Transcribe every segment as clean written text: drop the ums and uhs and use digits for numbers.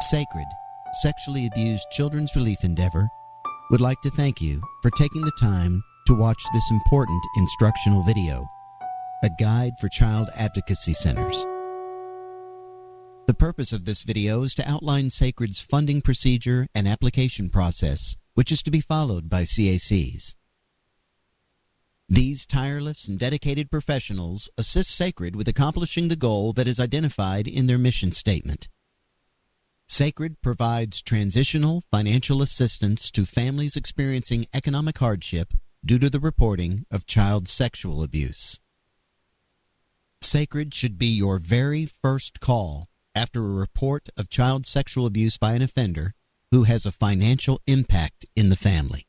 Sacred, Sexually Abused Children's Relief Endeavor, would like to thank you for taking the time to watch this important instructional video, a guide for child advocacy centers. The purpose of this video is to outline Sacred's funding procedure and application process, which is to be followed by CACs. These tireless and dedicated professionals assist Sacred with accomplishing the goal that is identified in their mission statement. Sacred provides transitional financial assistance to families experiencing economic hardship due to the reporting of child sexual abuse. Sacred should be your very first call after a report of child sexual abuse by an offender who has a financial impact in the family.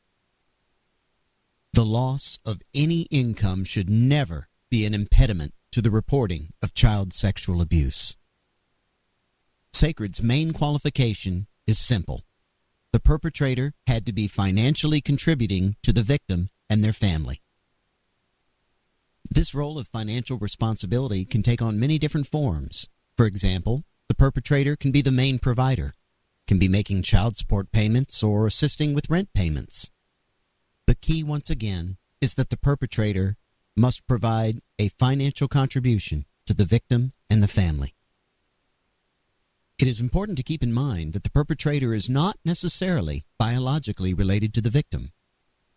The loss of any income should never be an impediment to the reporting of child sexual abuse. Sacred's main qualification is simple. The perpetrator had to be financially contributing to the victim and their family. This role of financial responsibility can take on many different forms. For example, the perpetrator can be the main provider, can be making child support payments or assisting with rent payments. The key, once again, is that the perpetrator must provide a financial contribution to the victim and the family. It is important to keep in mind that the perpetrator is not necessarily biologically related to the victim.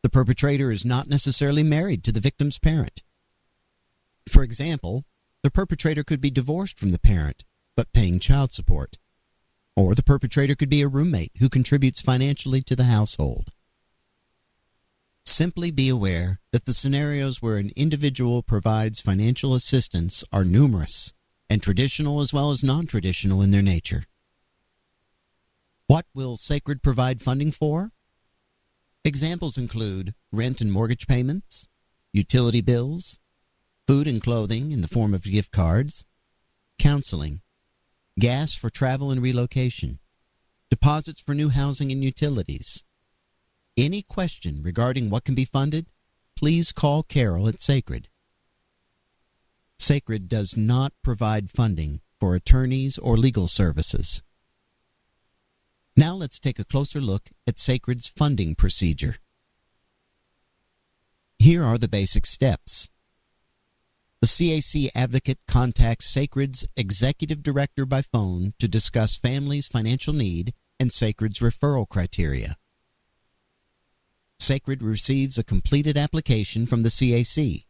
The perpetrator is not necessarily married to the victim's parent. For example, the perpetrator could be divorced from the parent, but paying child support. Or the perpetrator could be a roommate who contributes financially to the household. Simply be aware that the scenarios where an individual provides financial assistance are numerous, and traditional as well as non-traditional in their nature. What will Sacred provide funding for? Examples include rent and mortgage payments, utility bills, food and clothing in the form of gift cards, counseling, gas for travel and relocation, deposits for new housing and utilities. Any question regarding what can be funded, please call Carol at Sacred. Sacred does not provide funding for attorneys or legal services. Now let's take a closer look at Sacred's funding procedure. Here are the basic steps. The CAC advocate contacts Sacred's executive director by phone to discuss family's financial need and Sacred's referral criteria. Sacred receives a completed application from the CAC.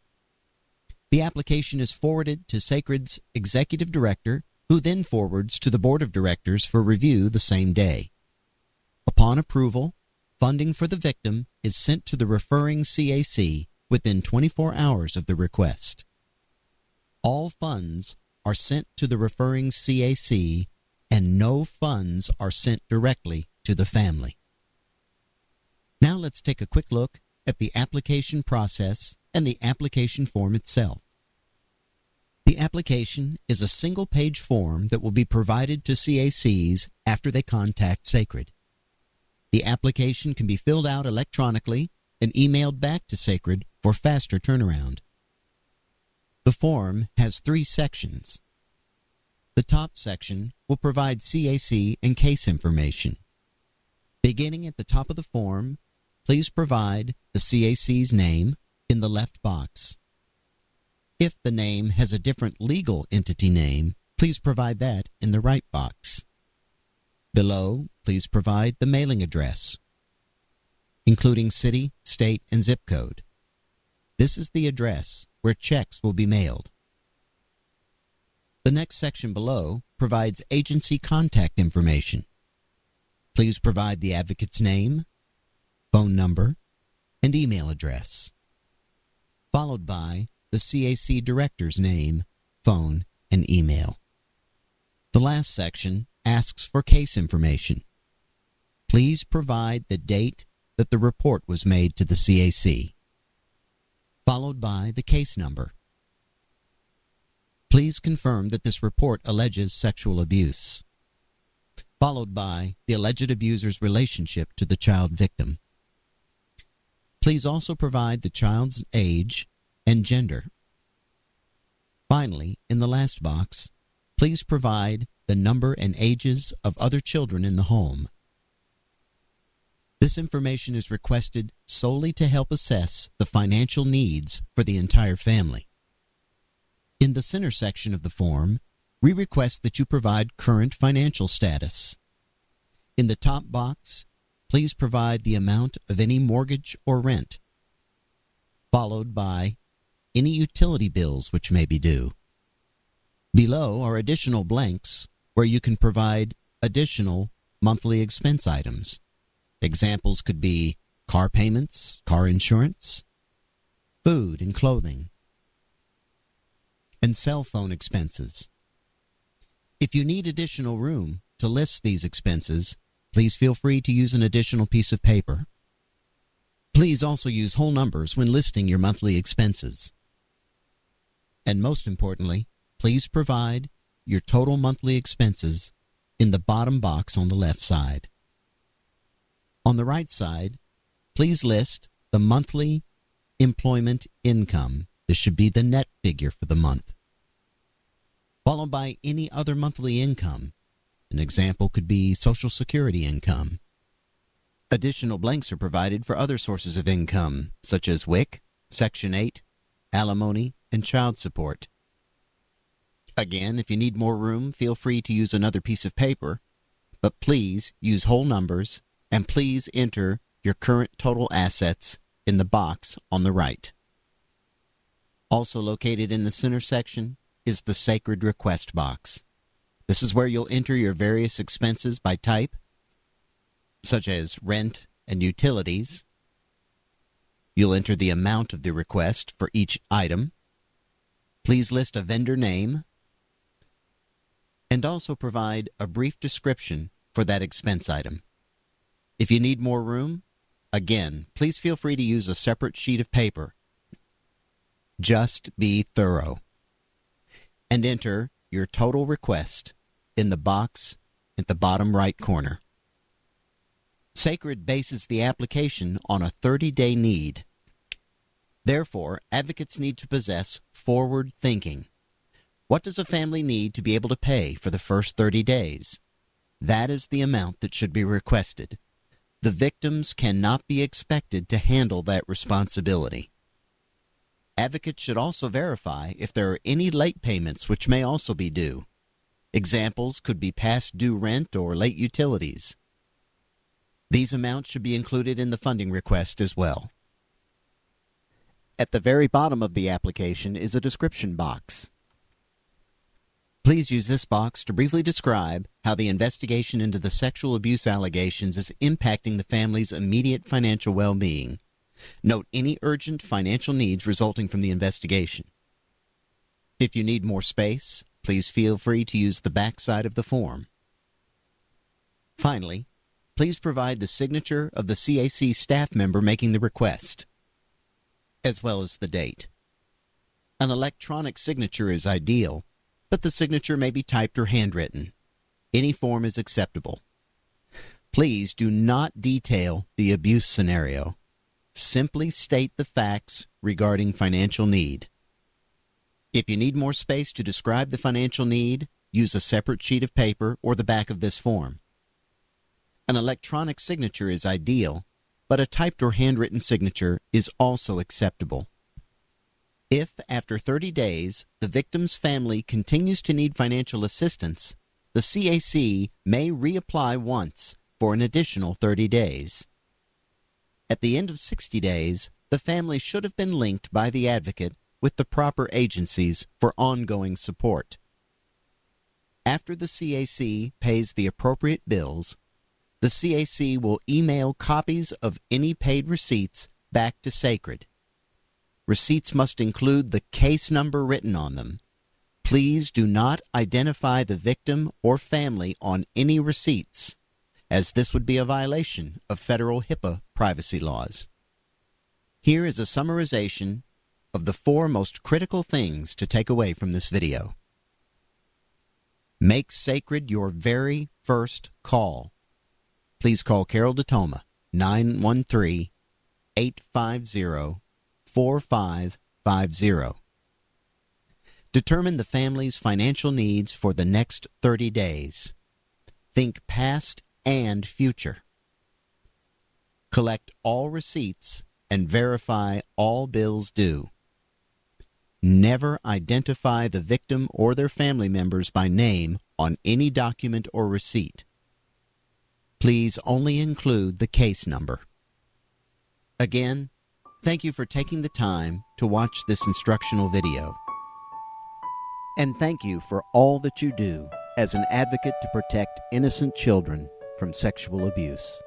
The application is forwarded to Sacred's executive director, who then forwards to the board of directors for review the same day. Upon approval, funding for the victim is sent to the referring CAC within 24 hours of the request. All funds are sent to the referring CAC, and no funds are sent directly to the family. Now let's take a quick look at the application process and the application form itself. The application is a single-page form that will be provided to CACs after they contact Sacred. The application can be filled out electronically and emailed back to Sacred for faster turnaround. The form has 3 sections. The top section will provide CAC and case information. Beginning at the top of the form, please provide the CAC's name in the left box. If the name has a different legal entity name, please provide that in the right box. Below, please provide the mailing address, including city, state, and zip code. This is the address where checks will be mailed. The next section below provides agency contact information. Please provide the advocate's name, phone number, and email address, followed by the CAC director's name, phone, and email. The last section asks for case information. Please provide the date that the report was made to the CAC, followed by the case number. Please confirm that this report alleges sexual abuse, followed by the alleged abuser's relationship to the child victim. Please also provide the child's age and gender. Finally, in the last box, please provide the number and ages of other children in the home. This information is requested solely to help assess the financial needs for the entire family. In the center section of the form, we request that you provide current financial status. In the top box, please provide the amount of any mortgage or rent, followed by any utility bills which may be due. Below are additional blanks where you can provide additional monthly expense items. Examples could be car payments, car insurance, food and clothing, and cell phone expenses. If you need additional room to list these expenses, please feel free to use an additional piece of paper. Please also use whole numbers when listing your monthly expenses. And most importantly, please provide your total monthly expenses in the bottom box on the left side. On the right side, please list the monthly employment income. This should be the net figure for the month, followed by any other monthly income. An example could be Social Security income. Additional blanks are provided for other sources of income, such as WIC, Section 8, alimony, and child support. Again, if you need more room, feel free to use another piece of paper, but please use whole numbers and please enter your current total assets in the box on the right. Also located in the center section is the Sacred Request box. This is where you'll enter your various expenses by type, such as rent and utilities. You'll enter the amount of the request for each item. Please list a vendor name and also provide a brief description for that expense item. If you need more room, again, please feel free to use a separate sheet of paper. Just be thorough. And enter your total request in the box at the bottom right corner. Sacred bases the application on a 30-day need. Therefore, advocates need to possess forward thinking. What does a family need to be able to pay for the first 30 days? That is the amount that should be requested. The victims cannot be expected to handle that responsibility. Advocates should also verify if there are any late payments which may also be due. Examples could be past due rent or late utilities. These amounts should be included in the funding request as well. At the very bottom of the application is a description box. Please use this box to briefly describe how the investigation into the sexual abuse allegations is impacting the family's immediate financial well-being. Note any urgent financial needs resulting from the investigation. If you need more space, please feel free to use the back side of the form. Finally, please provide the signature of the CAC staff member making the request, as well as the date. An electronic signature is ideal, but the signature may be typed or handwritten. Any form is acceptable. Please do not detail the abuse scenario. Simply state the facts regarding financial need. If you need more space to describe the financial need, use a separate sheet of paper or the back of this form. An electronic signature is ideal, but a typed or handwritten signature is also acceptable. If, after 30 days, the victim's family continues to need financial assistance, the CAC may reapply once for an additional 30 days. At the end of 60 days, the family should have been linked by the advocate with the proper agencies for ongoing support. After the CAC pays the appropriate bills, the CAC will email copies of any paid receipts back to Sacred. Receipts must include the case number written on them. Please do not identify the victim or family on any receipts, as this would be a violation of federal HIPAA privacy laws. Here is a summarization of the 4 most critical things to take away from this video. Make Sacred your very first call. Please call Carol DeToma, 913-850-4550. Determine the family's financial needs for the next 30 days. Think past and future. Collect all receipts and verify all bills due. Never identify the victim or their family members by name on any document or receipt. Please only include the case number. Again, thank you for taking the time to watch this instructional video. And thank you for all that you do as an advocate to protect innocent children from sexual abuse.